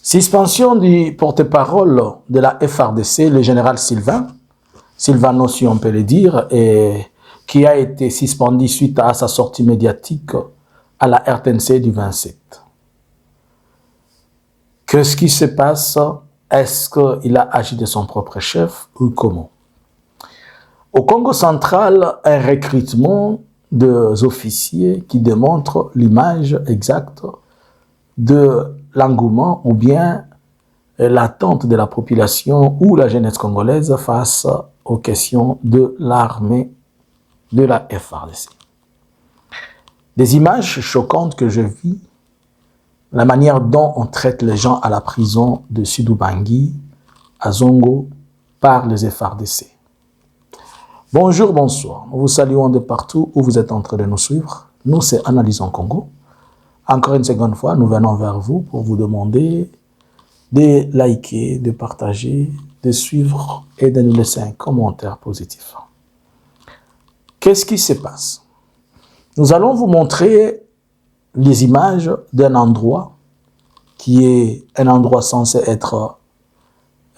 Suspension du porte-parole de la FARDC, le général Sylvano si on peut le dire, et qui a été suspendu suite à sa sortie médiatique à la RTNC du 27. Qu'est-ce qui se passe? Est-ce qu'il a agi de son propre chef ou comment? Au Congo central, un recrutement des officiers qui démontre l'image exacte de l'engouement ou bien l'attente de la population ou la jeunesse congolaise face aux questions de l'armée de la FARDC. Des images choquantes que je vis, la manière dont on traite les gens à la prison de Sud-Ubangi, à Zongo, par les FARDC. Bonjour, bonsoir. Nous vous saluons de partout où vous êtes en train de nous suivre. Nous, c'est Analyse en Congo. Encore une seconde fois, nous venons vers vous pour vous demander de liker, de partager, de suivre et de nous laisser un commentaire positif. Qu'est-ce qui se passe? Nous allons vous montrer les images d'un endroit qui est un endroit censé être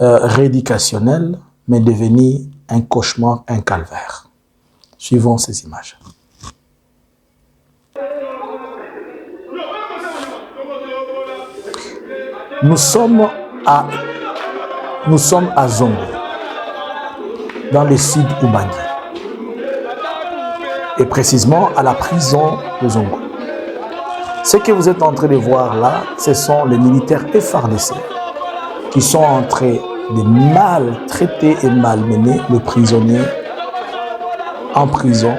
rééducationnel, mais devenu un cauchemar, un calvaire. Suivons ces images. Nous sommes à Zongo, dans le sud Ubangi, et précisément à la prison de Zongo. Ce que vous êtes en train de voir là, ce sont les militaires FARDC qui sont en train de maltraiter et malmener le prisonnier en prison,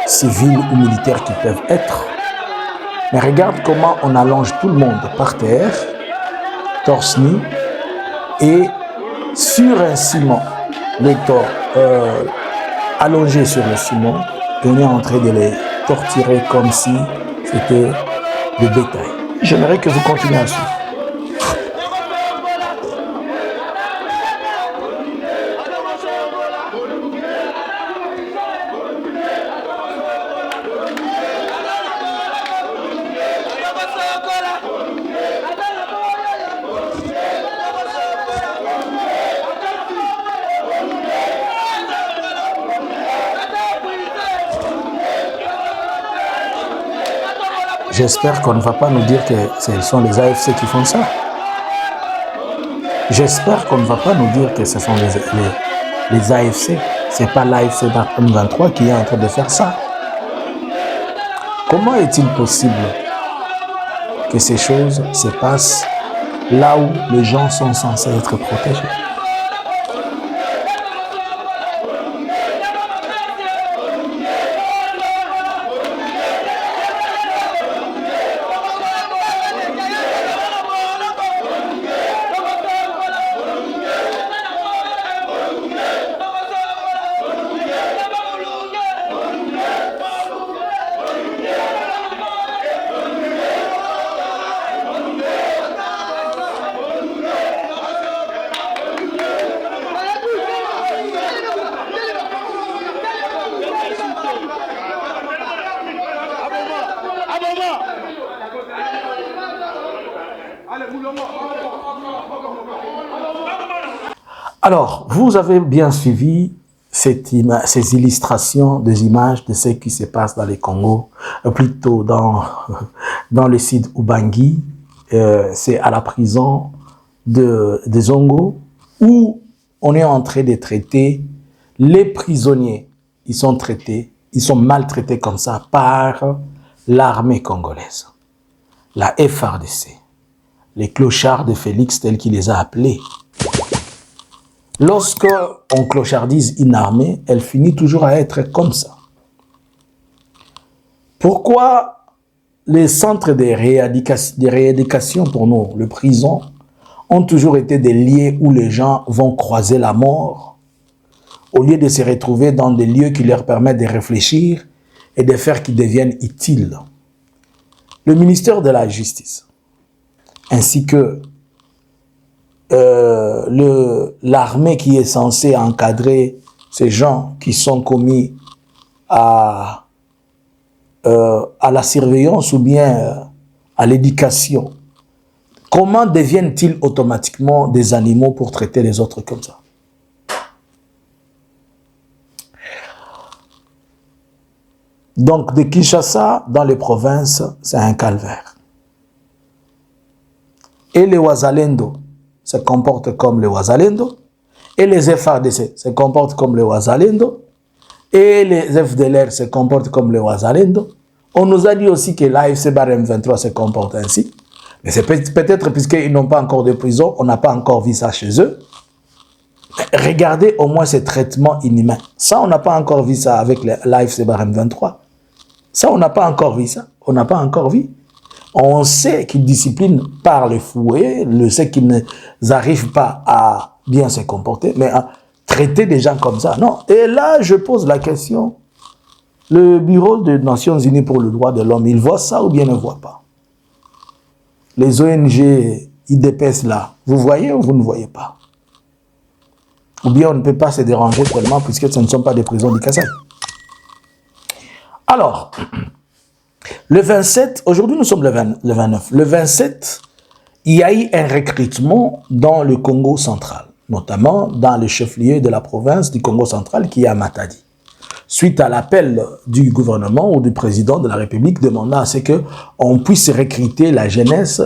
civil ou militaire qu'ils peuvent être. Mais regarde comment on allonge tout le monde par terre, torse nu, et sur un ciment, les allongés sur le ciment, on est en train de les torturer comme si c'était des bétail. J'aimerais que vous continuiez à suivre. J'espère qu'on ne va pas nous dire que ce sont les AFC qui font ça. J'espère qu'on ne va pas nous dire que ce sont les AFC. Ce n'est pas l'AFC M23 qui est en train de faire ça. Comment est-il possible que ces choses se passent là où les gens sont censés être protégés? Alors, vous avez bien suivi ces illustrations des images de ce qui se passe dans les Congo, plutôt dans le sud Ubangi, c'est à la prison de Zongo, où on est en train de traiter les prisonniers. Ils sont maltraités comme ça par l'armée congolaise, la FARDC, les clochards de Félix tels qu'il les a appelés. Lorsque on clochardise une armée, elle finit toujours à être comme ça. Pourquoi les centres de rééducation pour nous, les prisons, ont toujours été des lieux où les gens vont croiser la mort, au lieu de se retrouver dans des lieux qui leur permettent de réfléchir et de faire qu'ils deviennent utiles? Le ministère de la Justice, ainsi que l'armée qui est censée encadrer ces gens qui sont commis à la surveillance ou bien à l'éducation Comment deviennent-ils automatiquement des animaux pour traiter les autres comme ça? Donc, de Kinshasa, dans les provinces, c'est un calvaire. Et les Wazalendo se comportent comme les Wazalendo. Et les FARDC se comportent comme les Wazalendo. Et les FDLR se comportent comme les Wazalendo. On nous a dit aussi que l'AFC Barème 23 se comporte ainsi. Mais c'est peut-être puisqu'ils n'ont pas encore de prison, on n'a pas encore vu ça chez eux. Regardez au moins ces traitements inhumains. Ça, on n'a pas encore vu ça avec l'AFC Barème 23. Ça, on n'a pas encore vu ça. On n'a pas encore vu. On sait qu'ils disciplinent par les fouets, on sait qu'ils n'arrivent pas à bien se comporter, mais à traiter des gens comme ça, non. Et là, je pose la question, le Bureau des Nations Unies pour le droit de l'homme, il voit ça ou bien ne voit pas? Les ONG IDPS là, vous voyez ou vous ne voyez pas? Ou bien on ne peut pas se déranger tellement puisque ce ne sont pas des prisons du Kasaï. Alors, le 27, aujourd'hui nous sommes le 29, le 27, il y a eu un recrutement dans le Congo central, notamment dans le chef-lieu de la province du Congo central qui est à Matadi. Suite à l'appel du gouvernement ou du président de la République demandant à ce qu'on puisse recruter la jeunesse,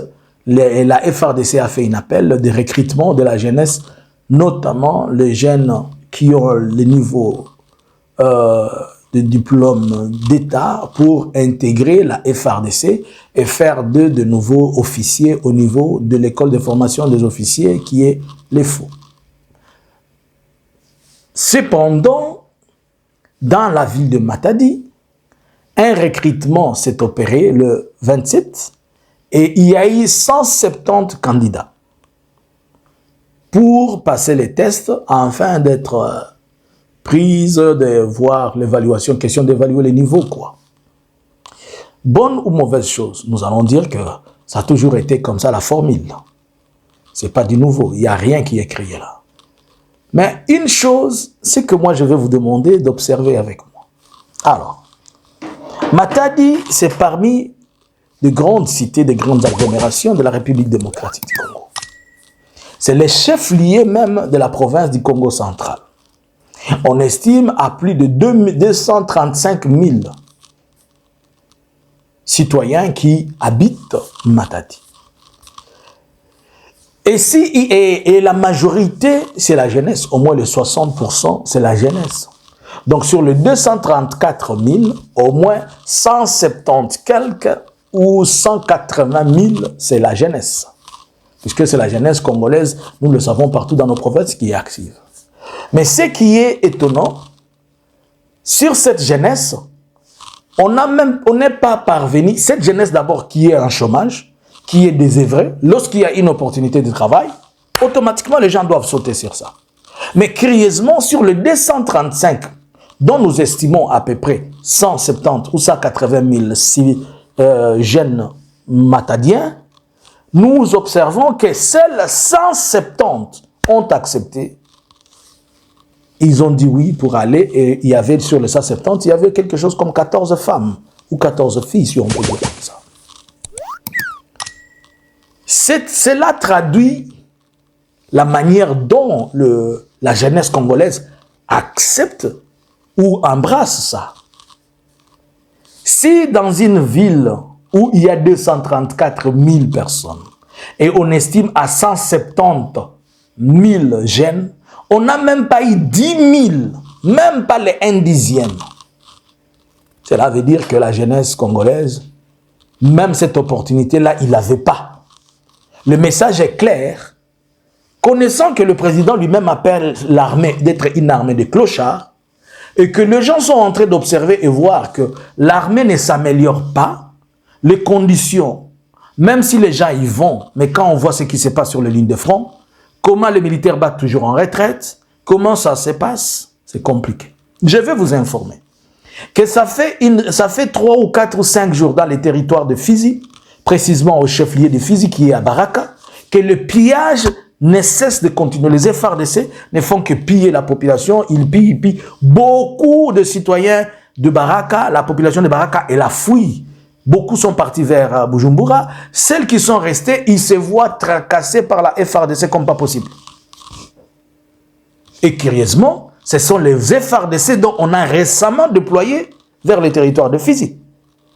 la FARDC a fait un appel de recrutement de la jeunesse, notamment les jeunes qui ont le niveau de diplôme d'État pour intégrer la FARDC et faire d'eux de nouveaux officiers au niveau de l'école de formation des officiers qui est l'EFO. Cependant, dans la ville de Matadi, un recrutement s'est opéré le 27 et il y a eu 170 candidats pour passer les tests afin d'être prise, de voir l'évaluation, question d'évaluer les niveaux, quoi. Bonne ou mauvaise chose, nous allons dire que ça a toujours été comme ça la formule. C'est pas du nouveau, il n'y a rien qui est créé là. Mais une chose, c'est que moi je vais vous demander d'observer avec moi. Alors, Matadi, c'est parmi les grandes cités, des grandes agglomérations de la République démocratique du Congo. C'est le chef-lieu même de la province du Congo central. On estime à plus de 235 000 citoyens qui habitent Matadi. Et la majorité, c'est la jeunesse. Au moins le 60%, c'est la jeunesse. Donc sur les 234 000, au moins 170 quelques ou 180 000, c'est la jeunesse. Puisque c'est la jeunesse congolaise, nous le savons partout dans nos provinces, qui est active. Mais ce qui est étonnant, sur cette jeunesse, on n'est pas parvenu, cette jeunesse d'abord qui est en chômage, qui est désœuvrée, lorsqu'il y a une opportunité de travail, automatiquement les gens doivent sauter sur ça. Mais curieusement, sur les 235, dont nous estimons à peu près 170 ou 180 000 jeunes matadiens, nous observons que seuls 170 ont accepté. Ils ont dit oui pour aller, et il y avait sur les 170, il y avait quelque chose comme 14 femmes, ou 14 filles, si on peut dire comme ça. Cela traduit la manière dont la jeunesse congolaise accepte ou embrasse ça. Si dans une ville où il y a 234 000 personnes, et on estime à 170 000 jeunes, on n'a même pas eu 10 000, même pas les 1 dixième. Cela veut dire que la jeunesse congolaise, même cette opportunité-là, il n'avait pas. Le message est clair. Connaissant que le président lui-même appelle l'armée d'être une armée de clochards, et que les gens sont en train d'observer et voir que l'armée ne s'améliore pas, les conditions, même si les gens y vont, mais quand on voit ce qui se passe sur les lignes de front, comment les militaires battent toujours en retraite, comment ça se passe, c'est compliqué. Je vais vous informer que ça fait 3 ou 4 ou 5 jours dans les territoires de Fizi, précisément au chef-lieu de Fizi qui est à Baraka, que le pillage ne cesse de continuer. Les FARDC ne font que piller la population, ils pillent. Beaucoup de citoyens de Baraka, la population de Baraka, elle a fui Beaucoup sont partis vers Bujumbura. Celles qui sont restées, ils se voient tracassés par la FARDC comme pas possible. Et curieusement, ce sont les FARDC dont on a récemment déployé vers les territoires de Fizi.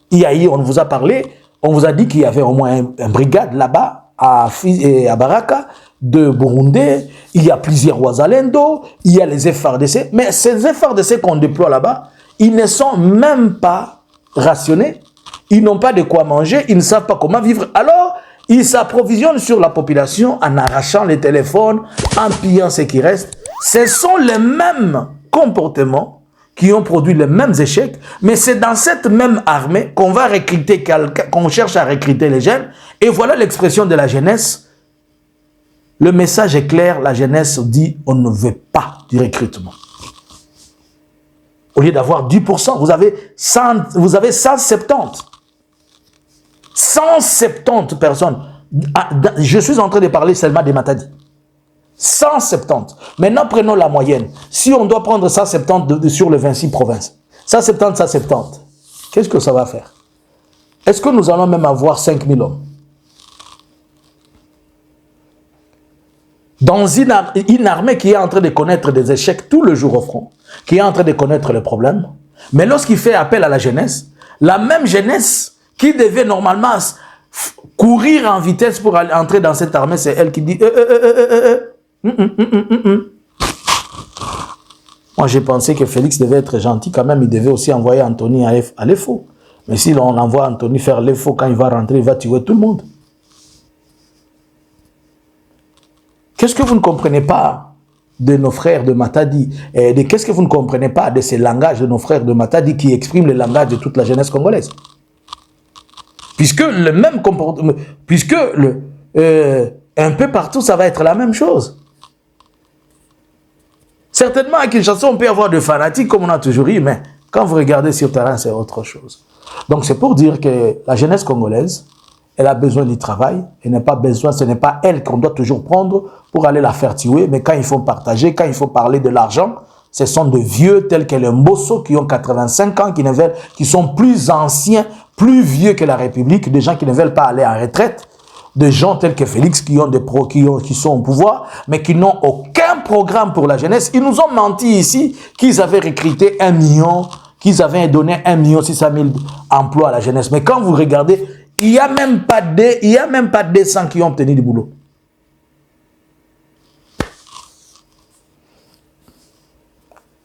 Hier, on vous a parlé, on vous a dit qu'il y avait au moins une brigade là-bas à Baraka, de Burundi, il y a plusieurs Wazalendo, il y a les FARDC, mais ces FARDC qu'on déploie là-bas, ils ne sont même pas rationnés, ils n'ont pas de quoi manger, ils ne savent pas comment vivre, alors ils s'approvisionnent sur la population en arrachant les téléphones, en pillant ce qui reste. Ce sont les mêmes comportements qui ont produit les mêmes échecs, mais c'est dans cette même armée qu'on va recruter quelqu'un, qu'on cherche à recruter les jeunes, et voilà l'expression de la jeunesse. Le message est clair, la jeunesse dit on ne veut pas du recrutement. Au lieu d'avoir 10%, vous avez 170. 170 personnes. Je suis en train de parler seulement des Matadi. 170. Maintenant, prenons la moyenne. Si on doit prendre 170 sur les 26 provinces, 170, 170, qu'est-ce que ça va faire? Est-ce que nous allons même avoir 5000 hommes? Dans une armée qui est en train de connaître des échecs tout le jour au front, qui est en train de connaître les problèmes, mais lorsqu'il fait appel à la jeunesse, la même jeunesse qui devait normalement courir en vitesse pour entrer dans cette armée, c'est elle qui dit Moi, j'ai pensé que Félix devait être gentil quand même, il devait aussi envoyer Anthony à l'EFO. Mais si on envoie Anthony faire l'EFO, quand il va rentrer, il va tuer tout le monde. Qu'est-ce que vous ne comprenez pas de nos frères de Matadi? Qu'est-ce que vous ne comprenez pas de ces langages de nos frères de Matadi qui expriment le langage de toute la jeunesse congolaise? Puisque le même comportement, un peu partout, ça va être la même chose. Certainement, à Kinshasa, on peut avoir des fanatiques, comme on a toujours eu, mais quand vous regardez sur le terrain, c'est autre chose. Donc, c'est pour dire que la jeunesse congolaise, elle a besoin du travail, elle n'a pas besoin, ce n'est pas elle qu'on doit toujours prendre pour aller la faire tuer, mais quand il faut partager, quand il faut parler de l'argent, ce sont des vieux tels que les Mbosso qui ont 85 ans, qui sont plus anciens, plus vieux que la République, des gens qui ne veulent pas aller en retraite, des gens tels que Félix qui sont au pouvoir, mais qui n'ont aucun programme pour la jeunesse. Ils nous ont menti ici qu'ils avaient recruté 1 million, qu'ils avaient donné 1,6 million emplois à la jeunesse. Mais quand vous regardez, il n'y a même pas 200 qui ont obtenu du boulot.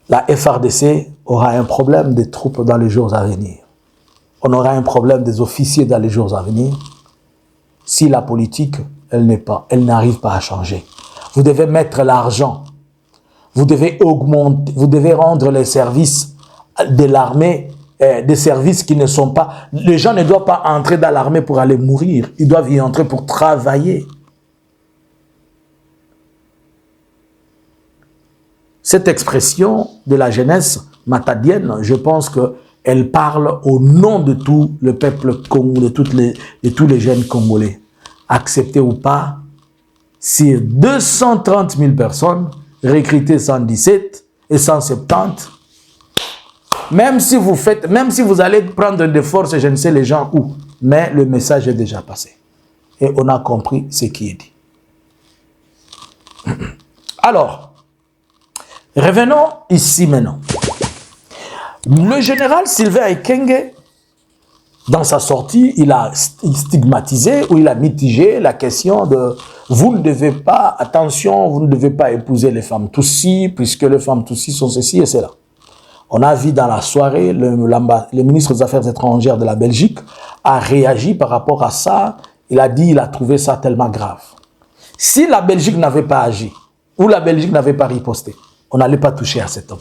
La FARDC aura un problème des troupes dans les jours à venir. On aura un problème des officiers dans les jours à venir. Si la politique, elle n'arrive pas à changer. Vous devez mettre l'argent. Vous devez augmenter, vous devez rendre les services de l'armée, des services qui ne sont pas... Les gens ne doivent pas entrer dans l'armée pour aller mourir. Ils doivent y entrer pour travailler. Cette expression de la jeunesse matadienne, je pense qu'elle parle au nom de tout le peuple congolais, de tous les jeunes congolais. Acceptés ou pas, sur 230 000 personnes, recrutées 117 et 170, même si vous allez prendre des forces, je ne sais les gens où, mais le message est déjà passé. Et on a compris ce qui est dit. Alors, revenons ici maintenant. Le général Sylvain Ekenge, dans sa sortie, il a stigmatisé ou il a mitigé la question de vous ne devez pas, attention, vous ne devez pas épouser les femmes Tutsi, puisque les femmes Tutsi sont ceci et cela. On a vu dans la soirée, le ministre des Affaires étrangères de la Belgique a réagi par rapport à ça. Il a dit, il a trouvé ça tellement grave. Si la Belgique n'avait pas agi, ou la Belgique n'avait pas riposté, on n'allait pas toucher à cet homme.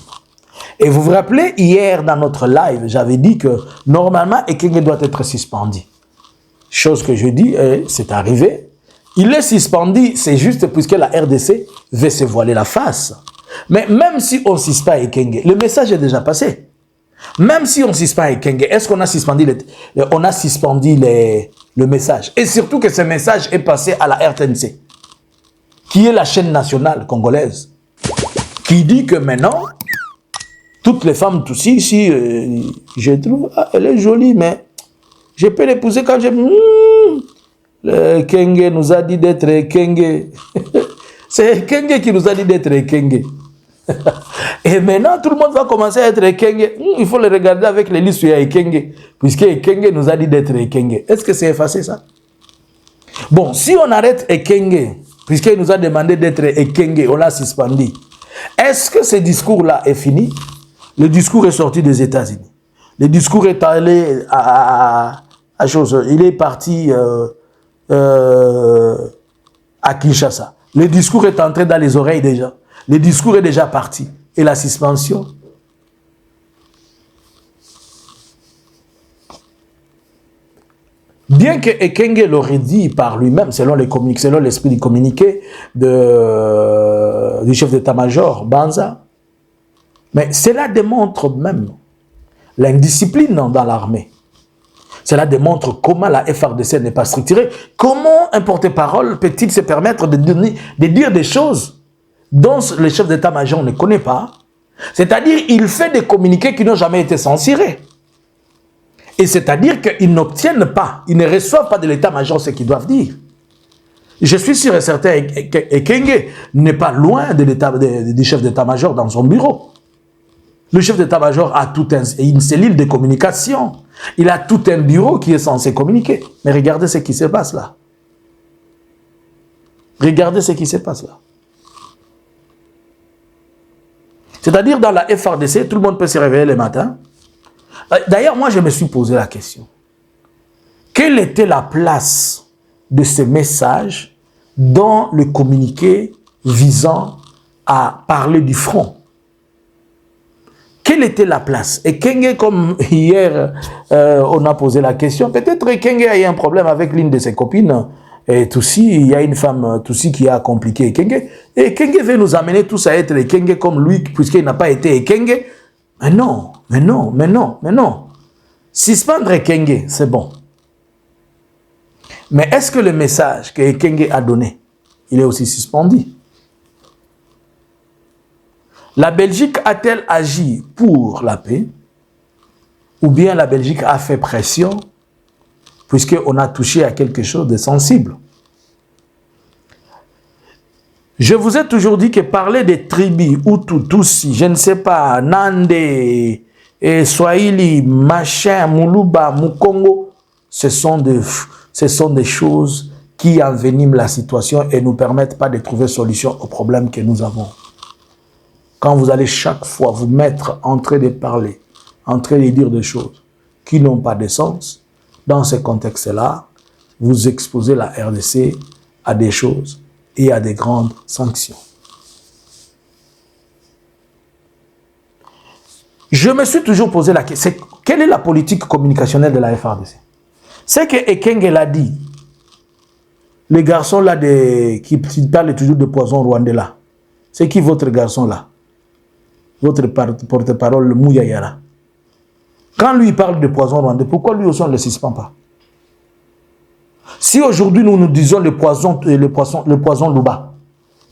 Et vous vous rappelez, hier dans notre live, j'avais dit que normalement, Ekenge doit être suspendu. Chose que je dis, c'est arrivé. Il est suspendu, c'est juste puisque la RDC veut se voiler la face. Mais même si on ne suspend Ekenge, le message est déjà passé. Même si on ne suspend Ekenge, est-ce qu'on a suspendu le message? Et surtout que ce message est passé à la RTNC, qui est la chaîne nationale congolaise, qui dit que maintenant, toutes les femmes Tutsi, ici, je trouve, elle est jolie, mais Je peux l'épouser quand je... Le Kenge nous a dit d'être Kenge. C'est Kenge qui nous a dit d'être Kenge. Et maintenant, tout le monde va commencer à être Kenge. Il faut le regarder avec les listes où il y a Kenge. Puisque Kenge nous a dit d'être Kenge. Est-ce que c'est effacé ça? Bon, si on arrête Ekenge, puisqu'il nous a demandé d'être Ekenge, on l'a suspendu, est-ce que ce discours-là est fini? Le discours est sorti des États-Unis. Le discours est allé à chose. Il est parti à Kinshasa. Le discours est entré dans les oreilles déjà. Le discours est déjà parti. Et la suspension? Bien que Ekenge l'aurait dit par lui-même, selon l'esprit du communiqué du chef d'état-major, Banza, mais cela démontre même l'indiscipline dans l'armée. Cela démontre comment la FARDC n'est pas structurée. Comment un porte-parole peut-il se permettre de dire des choses dont le chef d'état-major ne connaît pas? C'est-à-dire qu'il fait des communiqués qui n'ont jamais été censurés. Et c'est-à-dire qu'ils n'obtiennent pas, ils ne reçoivent pas de l'état-major ce qu'ils doivent dire. Je suis sûr et certain que Ekenge n'est pas loin de du chef d'état-major dans son bureau. Le chef d'état-major a une cellule de communication. Il a tout un bureau qui est censé communiquer. Mais regardez ce qui se passe là. Regardez ce qui se passe là. C'est-à-dire dans la FARDC, tout le monde peut se réveiller le matin. D'ailleurs, moi, je me suis posé la question. Quelle était la place de ce message dans le communiqué visant à parler du front? Quelle était la place? Et Kenge, comme hier, on a posé la question, peut-être Kenge a eu un problème avec l'une de ses copines, et Toussi, il y a une femme Toussi qui a compliqué Kenge, et Kenge veut nous amener tous à être Kenge comme lui, puisqu'il n'a pas été Kenge. Mais non, mais non, mais non, mais non. Suspendre Ekenge, c'est bon. Mais est-ce que le message que Ekenge a donné, il est aussi suspendu? La Belgique a-t-elle agi pour la paix? Ou bien la Belgique a fait pression puisqu'on a touché à quelque chose de sensible? Je vous ai toujours dit que parler des tribus, Hutu, Tutsi, je ne sais pas, Nande, Swahili, machin, Muluba, Mukongo, ce sont des choses qui enveniment la situation et ne nous permettent pas de trouver solution aux problèmes que nous avons. Quand vous allez chaque fois vous mettre en train de parler, en train de dire des choses qui n'ont pas de sens, dans ce contexte-là, vous exposez la RDC à des choses et à des grandes sanctions. Je me suis toujours posé la question, quelle est la politique communicationnelle de la FARDC? C'est que Ekenge l'a dit, les garçons là qui parlent toujours de poison rwandais là, c'est qui votre garçon là? Votre porte-parole Mouyayara. Quand lui parle de poison rwandais, pourquoi lui aussi on ne le suspend pas? Si aujourd'hui nous disons le poison Louba,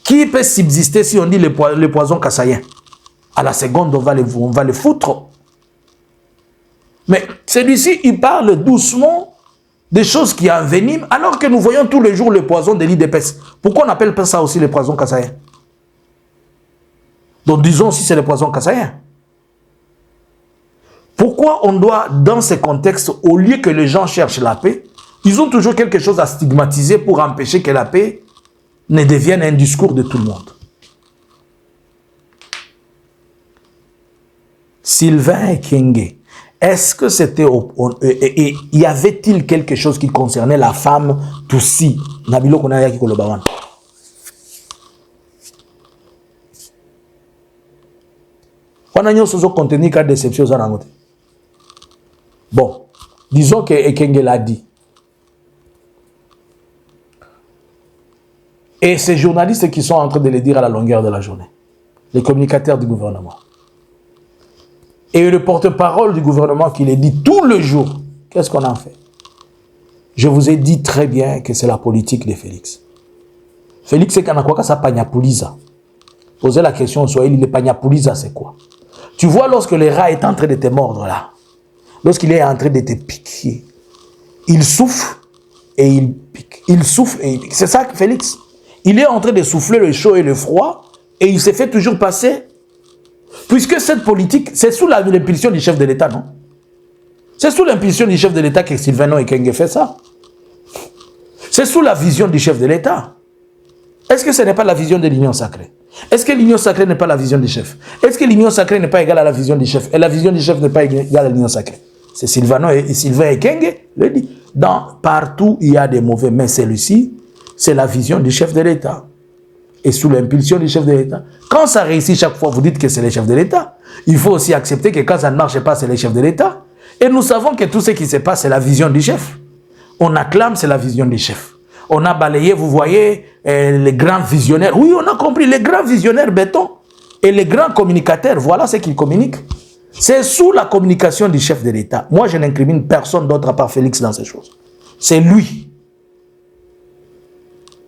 qui peut subsister si on dit le poison kassaïen? À la seconde, on va le foutre. Mais celui-ci, il parle doucement des choses qui enveniment, alors que nous voyons tous les jours le poison de l'IDPS. Pourquoi on n'appelle pas ça aussi le poison kassaïen? Donc disons si c'est le poison kassaïen. Pourquoi on doit, dans ces contextes, au lieu que les gens cherchent la paix, ils ont toujours quelque chose à stigmatiser pour empêcher que la paix ne devienne un discours de tout le monde. Sylvain Ekenge, est-ce que c'était... Et y avait-il quelque chose qui concernait la femme Tutsi? Nabilo Konaya Kikolobawan. On a un contenu qui a déception. Bon, disons que Ekenge l'a dit. Et ces journalistes qui sont en train de le dire à la longueur de la journée, les communicateurs du gouvernement, et le porte-parole du gouvernement qui le dit tout le jour, qu'est-ce qu'on en fait? Je vous ai dit très bien que c'est la politique de Félix. Félix, c'est qu'on ça pagnapuliza. Posez la question, le pagnapuliza, c'est quoi? Tu vois, lorsque le rat est en train de te mordre là, lorsqu'il est en train de te piquer, il souffle et il pique. Il souffle et il pique. C'est ça, Félix. Il est en train de souffler le chaud et le froid et il s'est fait toujours passer. Puisque cette politique, c'est sous l'impulsion du chef de l'État, non? C'est sous l'impulsion du chef de l'État que Sylvano Ekenge fait ça. C'est sous la vision du chef de l'État. Est-ce que ce n'est pas la vision de l'union sacrée? Est-ce que l'union sacrée n'est pas la vision du chef? Est-ce que l'union sacrée n'est pas égale à la vision du chef? Et la vision du chef n'est pas égale à l'union sacrée? C'est Sylvano et Sylvain Ekenge le dit. Partout, il y a des mauvais, mais celui-ci, c'est la vision du chef de l'État. Et sous l'impulsion du chef de l'État. Quand ça réussit chaque fois, vous dites que c'est le chef de l'État. Il faut aussi accepter que quand ça ne marche pas, c'est le chef de l'État. Et nous savons que tout ce qui se passe, c'est la vision du chef. On acclame, c'est la vision du chef. On a balayé, vous voyez, les grands visionnaires. Oui, on a compris, les grands visionnaires béton. Et les grands communicateurs, voilà ce qu'ils communiquent. C'est sous la communication du chef de l'État. Moi, je n'incrimine personne d'autre à part Félix dans ces choses. C'est lui,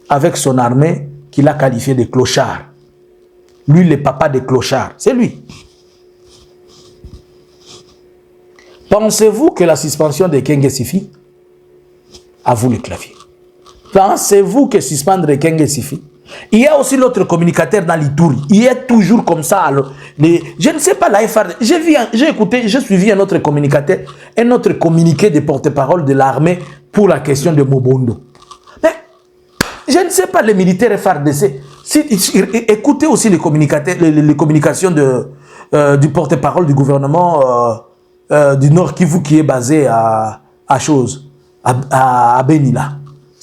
avec son armée, qu'il a qualifié de clochard. Lui, le papa des clochards, c'est lui. Pensez-vous que la suspension de Ekenge suffit? À vous le clavier. Pensez-vous que suspendre Ekenge suffit? Il y a aussi l'autre communicateur dans l'Ituri. Il est toujours comme ça. Alors, je ne sais pas, la FRD. J'ai écouté, j'ai suivi un autre communicateur, un autre communiqué de porte-parole de l'armée pour la question de Mobondo. Mais je ne sais pas, les militaires FRDC. Écoutez aussi les communications du porte-parole du gouvernement du Nord Kivu qui est basé à Benila.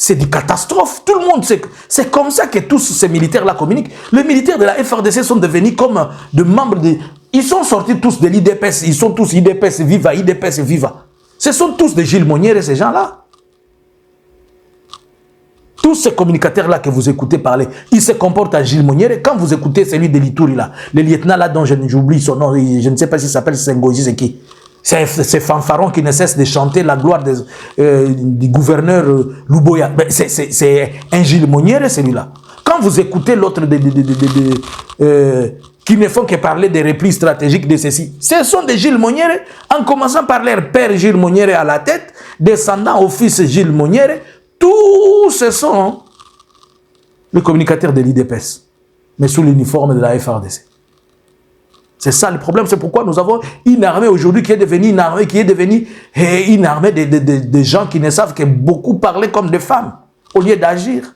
C'est une catastrophe. Tout le monde sait. C'est comme ça que tous ces militaires-là communiquent. Les militaires de la FRDC sont devenus comme des membres de... Ils sont sortis tous de l'IDPS. Ils sont tous IDPS viva, IDPS viva. Ce sont tous des Gilles Monière, ces gens-là. Tous ces communicateurs-là que vous écoutez parler, ils se comportent à Gilles Monière. Et quand vous écoutez celui de l'Ituri, là, le lieutenant là dont j'oublie son nom, je ne sais pas s'il s'appelle Sengoji, c'est qui? Ces fanfarons qui ne cessent de chanter la gloire du gouverneur Luboya. C'est un Gilles Monière, celui-là. Quand vous écoutez l'autre qui ne font que parler des replis stratégiques de ceci, ce sont des Gilles Monière, en commençant par leur père Gilles Monière à la tête, descendant au fils Gilles Monière, tous ce sont les communicateurs de l'IDPS, mais sous l'uniforme de la FRDC. C'est ça le problème, c'est pourquoi nous avons une armée aujourd'hui qui est devenue une armée, de gens qui ne savent que beaucoup parler comme des femmes, au lieu d'agir.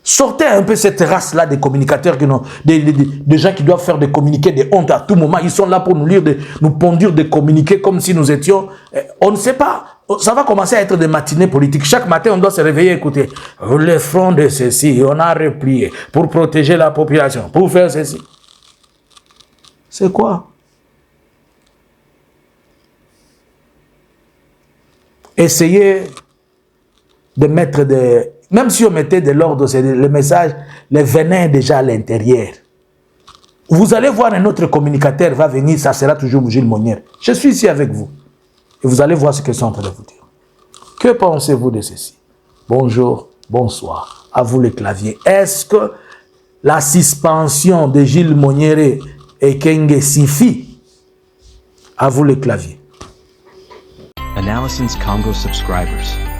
Sortez un peu cette race-là des communicateurs, des gens qui doivent faire des communiqués de honte à tout moment. Ils sont là pour nous pondir des communiqués comme si nous étions... On ne sait pas. Ça va commencer à être des matinées politiques. Chaque matin, on doit se réveiller et écouter. Le front de ceci, on a replié pour protéger la population, pour faire ceci. C'est quoi? Essayez de mettre des... Même si on mettait de l'ordre, c'est le message, le venin est déjà à l'intérieur. Vous allez voir un autre communicateur va venir, ça sera toujours Gilles Monière. Je suis ici avec vous. Et vous allez voir ce que je suis en train de vous dire. Que pensez-vous de ceci? Bonjour, bonsoir. À vous les claviers. Est-ce que la suspension de Gilles Monière et Ekenge suffit? À vous les claviers. Analysins Congo subscribers.